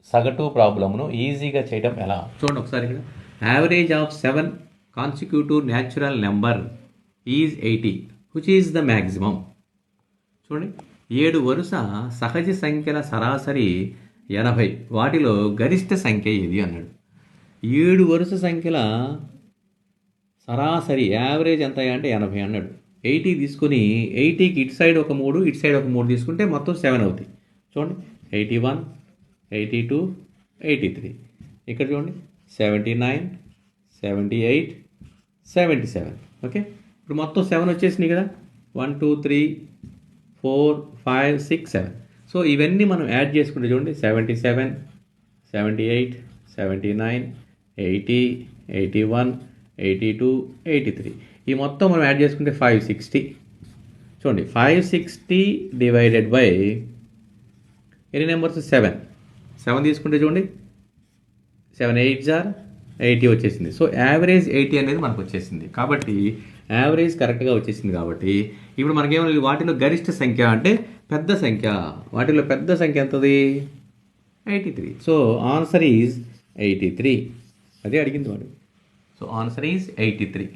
సగటు ప్రాబ్లమ్ను ఈజీగా చేయడం ఎలా? చూడండి ఒకసారి ఇక్కడ. Average of 7 consecutive natural number is 80 which is the maximum. చూడండి, 7 వరుస సహజ సంఖ్యల సరాసరి 80, వాటిలో గరిష్ట సంఖ్య ఏది అన్నాడు. 7 వరుస సంఖ్యల సరాసరి యావరేజ్ ఎంత అంటే 80 అన్నాడు. 80 తీసుకుని 80కి ఇటు సైడ్ ఒక 3 ఇటు సైడ్ ఒక 3 తీసుకుంటే మొత్తం 7 అవుతాయి. చూడండి, 81, 82, 83. ఇక్కడ చూడండి 79, 78, 77. ఓకే, ఇప్పుడు మొత్తం 7 వచ్చేసినాయి కదా. 1, 2, 3, 4, 5, 6, 7. సో ఇవన్నీ మనం యాడ్ చేసుకుంటే చూడండి 77, 78, 79, 80, 81, 82, 83. ఈ మొత్తం మనం యాడ్ చేసుకుంటే 560. చూడండి, 560 డివైడెడ్ బై ఎన్ని నెంబర్స్? 7 తీసుకుంటే చూడండి 7 8 జార్ 80 వచ్చేసింది. సో యావరేజ్ 80 అనేది మనకు వచ్చేసింది. కాబట్టి యావరేజ్ కరెక్ట్గా వచ్చేసింది. కాబట్టి ఇప్పుడు మనకేమో వాటిలో గరిష్ట సంఖ్య అంటే పెద్ద సంఖ్య, వాటిలో పెద్ద సంఖ్య ఎంతది? 83. So answer is 83. అదే అడిగింది వాడు. So answer is 83.